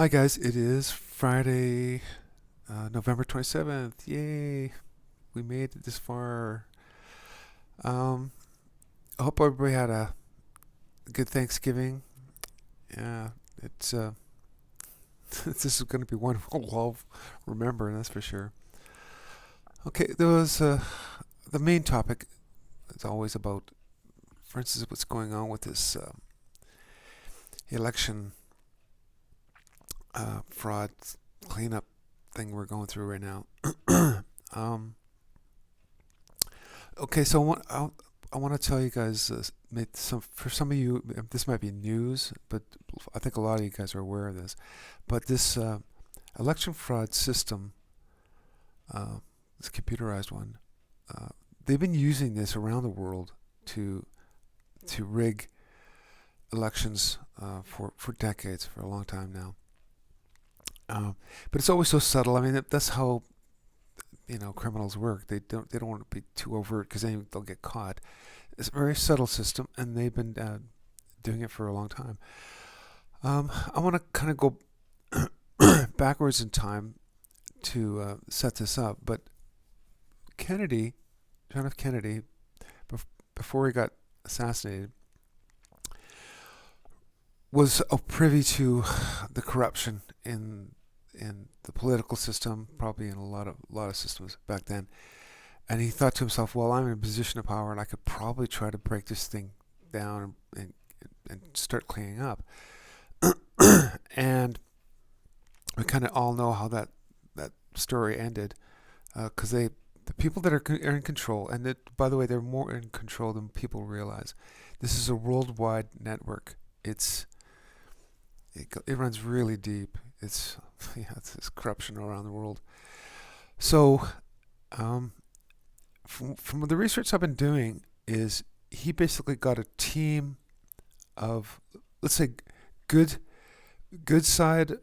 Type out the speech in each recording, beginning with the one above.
Hi guys, it is Friday, November 27th. Yay, we made it this far. Um, I hope everybody had a good Thanksgiving. Yeah, it's this is going to be one we'll all remember, that's for sure. Okay, there was the main topic is always about, for instance, what's going on with this election fraud cleanup thing we're going through right now. um, Okay, so I want to tell you guys for some of you this might be news, but I think a lot of you guys are aware of this. But this election fraud system, uh, this computerized one, uh, they've been using this around the world to rig elections for decades, for a long time now. But it's always so subtle. I mean, that's how criminals work. They don't want to be too overt because then they'll get caught. It's a very subtle system, and they've been doing it for a long time. I want to kind of go backwards in time to set this up, but Kennedy, John F. Kennedy, before he got assassinated, was privy to the corruption in the political system, probably in a lot of systems back then. And he thought to himself, "Well, I'm in a position of power, and I could probably try to break this thing down and start cleaning up." And we kind of all know how that story ended, because the people that are in control, and by the way, they're more in control than people realize. This is a worldwide network. It runs really deep. It's it's corruption around the world. So, um, from the research I've been doing, is he basically got a team of, let's say, good good side,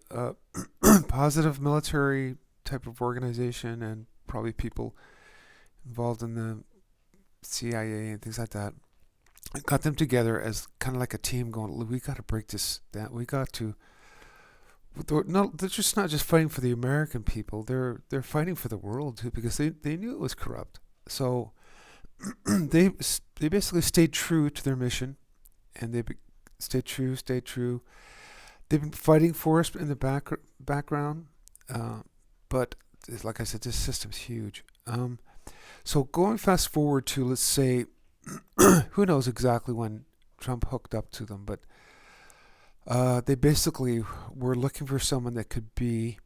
positive military type of organization, and probably people involved in the CIA and things like that. I got them together as kind of like a team, going, "We got to break this down. We got to." No, they're just not just fighting for the American people. They're fighting for the world too, because they knew it was corrupt. So they they basically stayed true to their mission, and stayed true. They've been fighting for us in the background, uh, but like I said, this system's huge. So going fast forward to, let's say, who knows exactly when Trump hooked up to them, but they basically were looking for someone that could be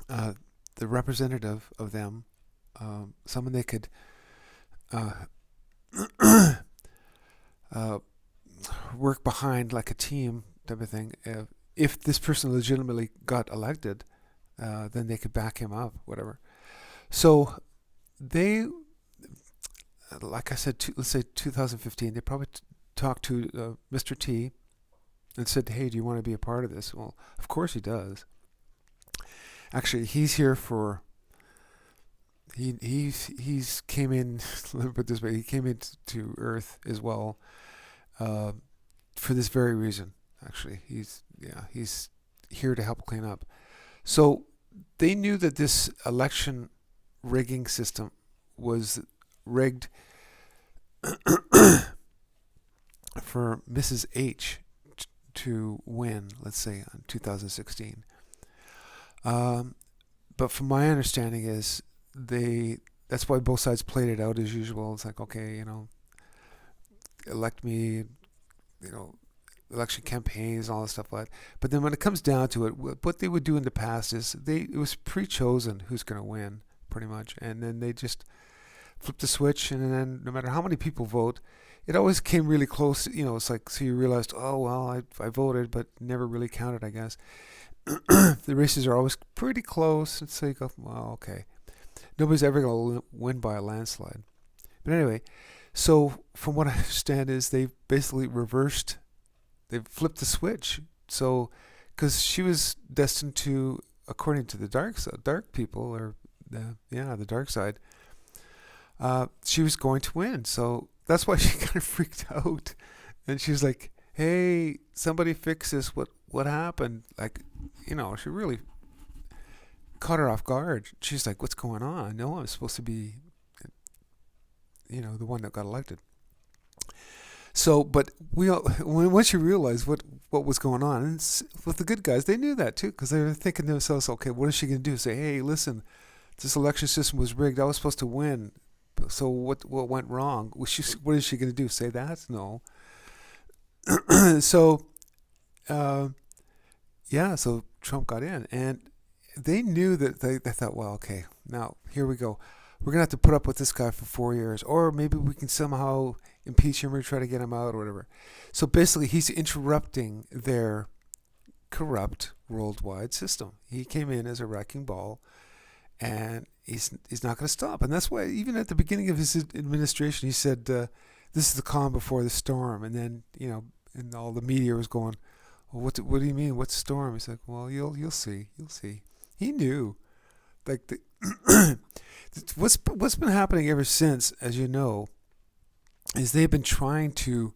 uh, the representative of them, someone they could uh, uh, work behind like a team type of thing. If this person legitimately got elected, then they could back him up, whatever. So they, like I said, let's say 2015, they probably talked to Mr. T and said, "Hey, do you want to be a part of this?" Well, of course he does. Actually, he's here for he's came in. Let me put it this way: he came into Earth as well, uh, for this very reason. Actually, he's here to help clean up. So they knew that this election rigging system was rigged for Mrs. H to win, let's say, in 2016. But from my understanding is that's why both sides played it out as usual. It's like, okay, elect me, you know, election campaigns, all this stuff like that. But then when it comes down to it, what they would do in the past is it was pre-chosen who's going to win, pretty much, and then they just flip the switch, and then no matter how many people vote, it always came really close. It's like, so you realized, oh well, I voted, but never really counted, I guess. The races are always pretty close, and so you go, well, okay, nobody's ever going to win by a landslide. But anyway, so from what I understand is they basically they flipped the switch. So, because she was destined to, according to the dark people, or the dark side, she was going to win. So that's why she kind of freaked out, and she was like, "Hey, somebody fix this! what happened? Like, she really caught her off guard. She's like, what's going on? I know I'm supposed to be, the one that got elected. So, but once you realize what was going on, and with the good guys, they knew that too, because they were thinking to themselves, okay, what is she going to do? Say, hey, listen, this election system was rigged. I was supposed to win. So what went wrong? What is she going to do? Say that? No. So, uh, yeah, so Trump got in, and they knew that they thought, well, okay, now here we go. We're going to have to put up with this guy for 4 years, or maybe we can somehow impeach him or try to get him out or whatever. So basically, he's interrupting their corrupt worldwide system. He came in as a wrecking ball, and he's not going to stop. And that's why even at the beginning of his administration, he said, "This is the calm before the storm." And then and all the media was going, "Well, what do you mean? What's storm?" He's like, "Well, you'll see, you'll see." He knew, like what's been happening ever since, as you know, is they've been trying to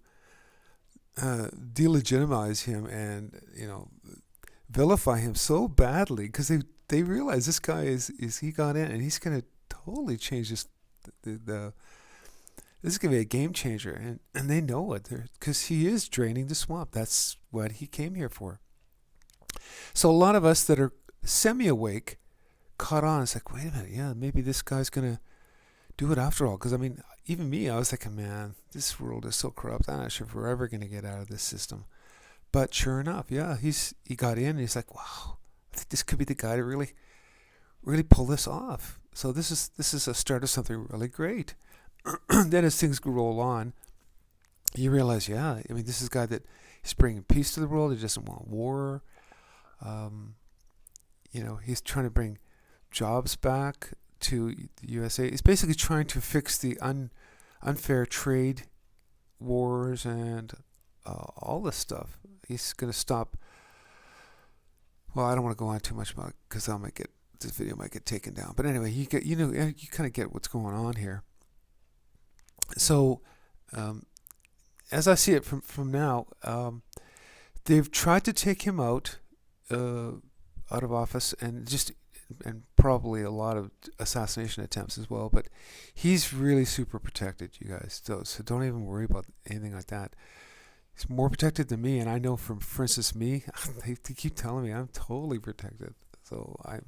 delegitimize him and vilify him so badly because they realize this guy is he got in and he's going to totally change the this is going to be a game changer, and they know it because he is draining the swamp. That's what he came here for. So a lot of us that are semi-awake caught on. It's like, wait a minute, yeah, maybe this guy's going to do it after all. Because, I mean, even me, I was thinking, man, this world is so corrupt. I'm not sure if we're ever going to get out of this system. But sure enough, yeah, he got in, and he's like, wow, I think this could be the guy to really pull this off. So this is a start of something really great. Then as things roll on, you realize, yeah, I mean, this is a guy that is bringing peace to the world. He doesn't want war. He's trying to bring jobs back to the USA. He's basically trying to fix the unfair trade wars and all this stuff. He's going to stop. Well, I don't want to go on too much about it because this video might get taken down. But anyway, you kind of get what's going on here. So, as I see it from now, they've tried to take him out of office, and probably a lot of assassination attempts as well. But he's really super protected, you guys. So don't even worry about anything like that. He's more protected than me, and I know for instance, me, they keep telling me I'm totally protected. So I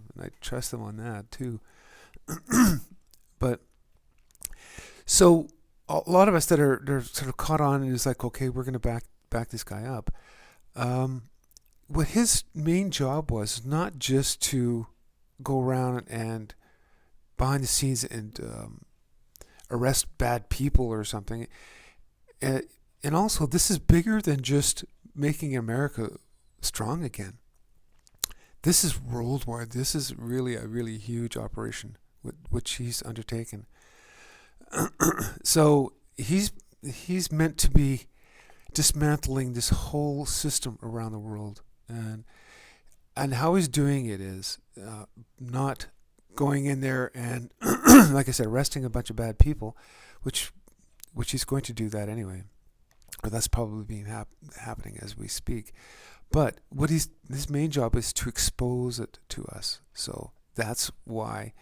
trust them on that too. But so a lot of us they're sort of caught on and it's like, okay, we're going to back this guy up. What his main job was not just to go around and behind the scenes and arrest bad people or something. And also, this is bigger than just making America strong again. This is worldwide. This is really a really huge operation which he's undertaken. So he's meant to be dismantling this whole system around the world, and how he's doing it is not going in there and, like I said, arresting a bunch of bad people, which he's going to do that anyway, or that's probably being happening as we speak. But his main job is to expose it to us. So that's why,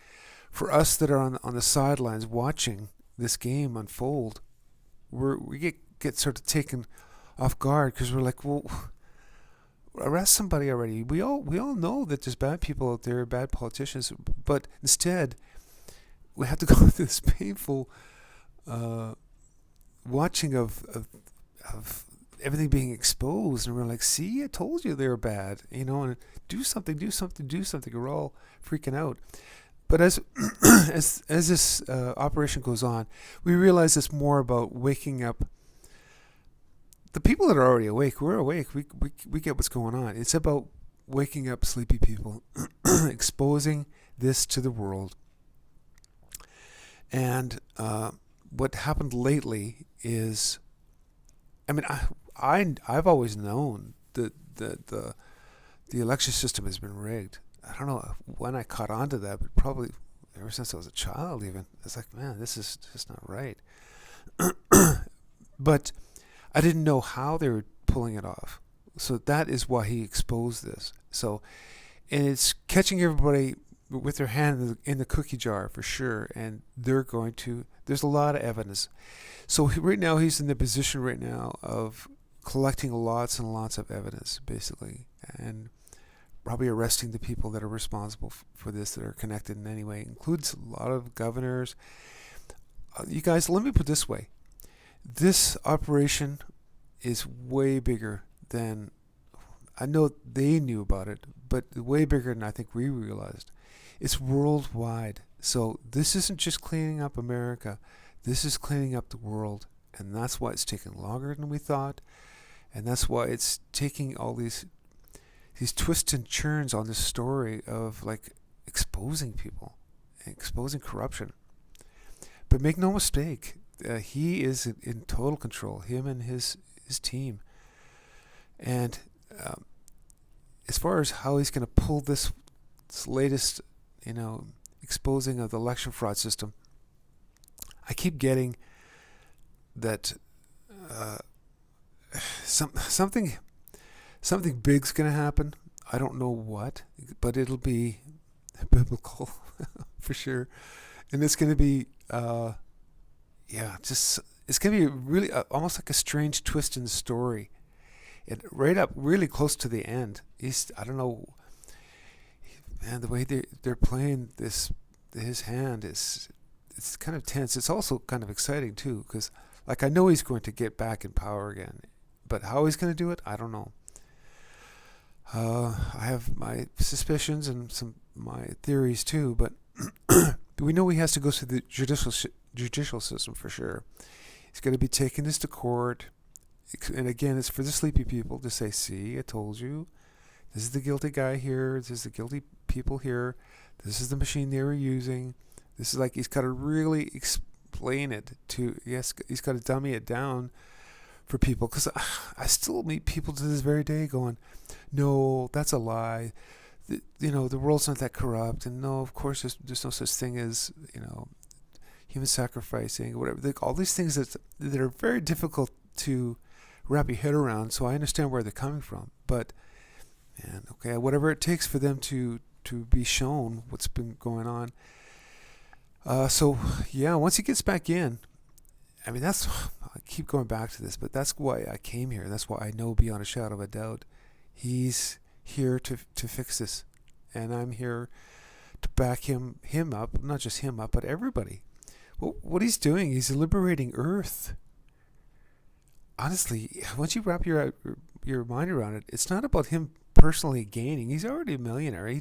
for us that are on the sidelines watching this game unfold, we get sort of taken off guard because we're like, well, arrest somebody already. We all know that there's bad people out there, bad politicians, but instead we have to go through this painful watching of everything being exposed, and we're like, see, I told you they were bad, and do something. We're all freaking out. But as this operation goes on, we realize it's more about waking up the people that are already awake. We're awake. We get what's going on. It's about waking up sleepy people, exposing this to the world. And what happened lately is, I mean, I've always known that the election system has been rigged. I don't know when I caught on to that, but probably ever since I was a child even. It's like, man, this is just not right. But I didn't know how they were pulling it off. So that is why he exposed this. So, and it's catching everybody with their hand in the cookie jar for sure. And they're going to. There's a lot of evidence. So right now he's in the position right now of collecting lots and lots of evidence, basically, and probably arresting the people that are responsible for this, that are connected in any way. Includes a lot of governors. You guys, let me put it this way. This operation is way bigger than, I know they knew about it, but way bigger than I think we realized. It's worldwide. So this isn't just cleaning up America. This is cleaning up the world. And that's why it's taking longer than we thought. And that's why it's taking all these twists and turns on this story of like exposing people, exposing corruption. But make no mistake, he is in total control, him and his team. And as far as how he's going to pull this latest, exposing of the election fraud system, I keep getting that something big's going to happen. I don't know what, but it'll be biblical for sure. And it's going to be, it's going to be really almost like a strange twist in the story. And right up really close to the end, I don't know, man, the way they're playing his hand it's kind of tense. It's also kind of exciting too, because like I know he's going to get back in power again, but how he's going to do it, I don't know. I have my suspicions and my theories too, but we know he has to go through the judicial system for sure. He's going to be taking this to court, and again, it's for the sleepy people to say, "See, I told you. This is the guilty guy here. This is the guilty people here. This is the machine they were using." This is like he's got to really explain it to. Yes, he's got to dummy it down for people, because I still meet people to this very day going, "No, that's a lie. The world's not that corrupt, and no, of course there's no such thing as human sacrificing, or whatever." All these things that are very difficult to wrap your head around. So I understand where they're coming from, but man, okay, whatever it takes for them to be shown what's been going on. So yeah, once he gets back in, I mean, I keep going back to this, but that's why I came here. That's why I know beyond a shadow of a doubt he's here to fix this, and I'm here to back him up. Not just him up, but everybody. Well, what he's doing, he's liberating Earth. Honestly, once you wrap your mind around it, it's not about him personally gaining. He's already a millionaire.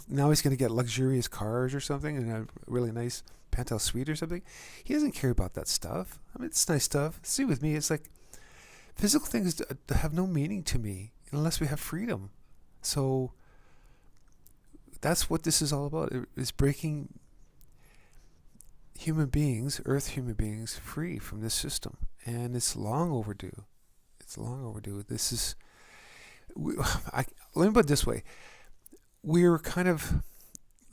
Now he's going to get luxurious cars or something, and a really nice penthouse suite or something. He doesn't care about that stuff. I mean, it's nice stuff. See, with me, it's like physical things have no meaning to me unless we have freedom. So that's what this is all about. It's breaking human beings, Earth human beings, free from this system. And it's long overdue. It's long overdue. This is... let me put it this way. We're kind of...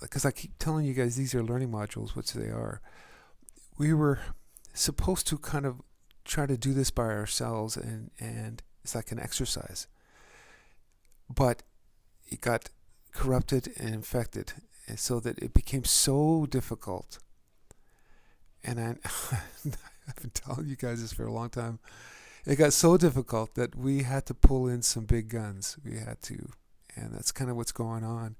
Because I keep telling you guys these are learning modules, which they are. We were supposed to kind of try to do this by ourselves, and it's like an exercise. But it got corrupted and infected, and so that it became so difficult. And I've been telling you guys this for a long time. It got so difficult that we had to pull in some big guns. We had to, and that's kind of what's going on.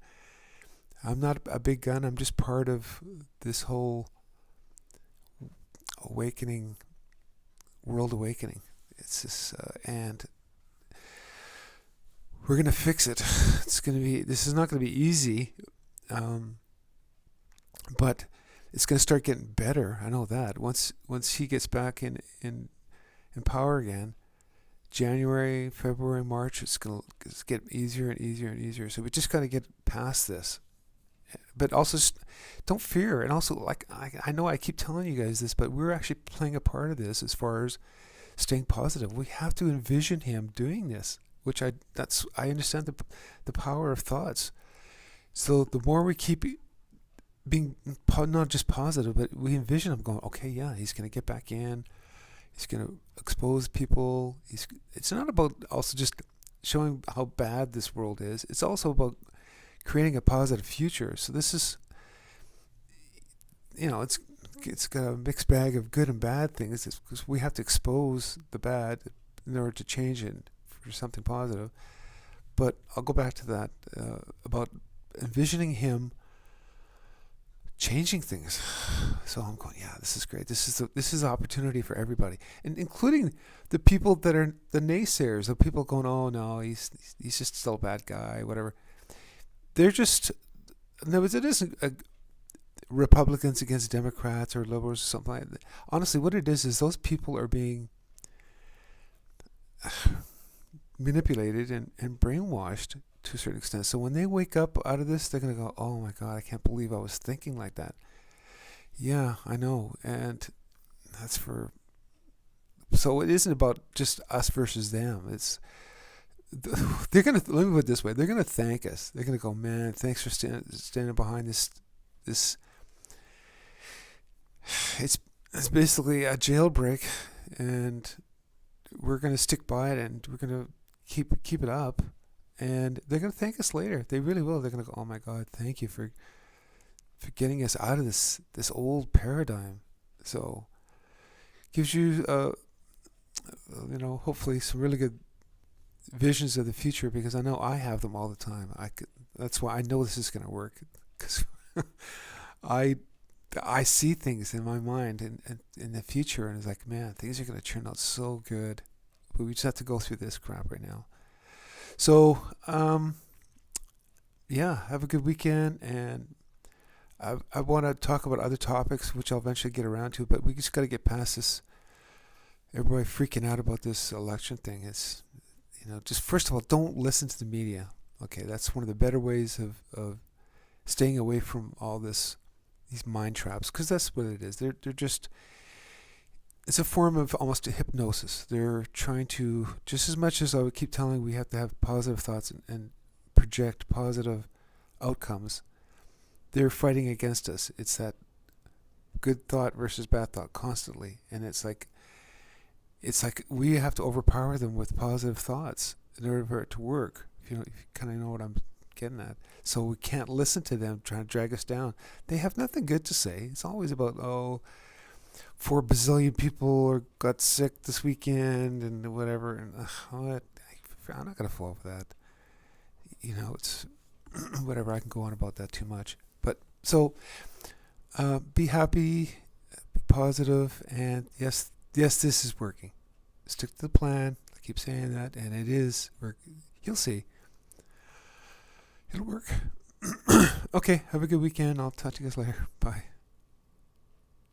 I'm not a big gun. I'm just part of this whole awakening, world awakening. It's just, and we're gonna fix it. This is not gonna be easy, but it's gonna start getting better. I know that once he gets back in power again, January, February, March, it's gonna get easier and easier and easier. So we just gotta get past this. But also, don't fear. And also, like I know I keep telling you guys this, but we're actually playing a part of this as far as staying positive. We have to envision him doing this, which I understand the power of thoughts. So the more we keep being not just positive, but we envision him going, okay, yeah, he's going to get back in. He's going to expose people. It's not about also just showing how bad this world is. It's also about creating a positive future. So this is, it's got a mixed bag of good and bad things, because we have to expose the bad in order to change it for something positive. But I'll go back to that, about envisioning him changing things. So I'm going, yeah, this is great. This is an opportunity for everybody, and including the people that are the naysayers, the people going, oh no, he's just still a bad guy, whatever. They're just, no, it isn't Republicans against Democrats or liberals or something like that. Honestly, what it is those people are being manipulated and brainwashed to a certain extent. So when they wake up out of this, they're going to go, oh my God, I can't believe I was thinking like that. Yeah, I know. And that's so it isn't about just us versus them. They're going to, let me put it this way, they're going to thank us. They're going to go, man, thanks for standing behind this. It's basically a jailbreak, and we're going to stick by it, and we're going to keep it up, and they're going to thank us later. They really will. They're going to go, oh my God, thank you for getting us out of this old paradigm. So gives you hopefully some really good visions of the future, because I know I have them all the time. That's why I know this is going to work, because I see things in my mind and in the future, and it's like, man, things are going to turn out so good. But we just have to go through this crap right now. So, have a good weekend. And I want to talk about other topics, which I'll eventually get around to. But we just got to get past this. Everybody freaking out about this election thing. It's, just first of all, don't listen to the media. Okay, that's one of the better ways of staying away from all these mind traps, because that's what it is. They're just, it's a form of almost a hypnosis. They're trying to, just as much as I would keep telling we have to have positive thoughts and project positive outcomes, they're fighting against us. It's that good thought versus bad thought constantly, and it's like we have to overpower them with positive thoughts in order for it to work. If you kind of know what I'm getting at. So we can't listen to them trying to drag us down. They have nothing good to say. It's always about, 4 bazillion people got sick this weekend and whatever. And I'm not going to fall for that. It's whatever. I can go on about that too much. But so be happy, be positive, and yes, this is working. Stick to the plan. I keep saying that, and it is working. You'll see. It'll work. Okay, have a good weekend. I'll talk to you guys later. Bye.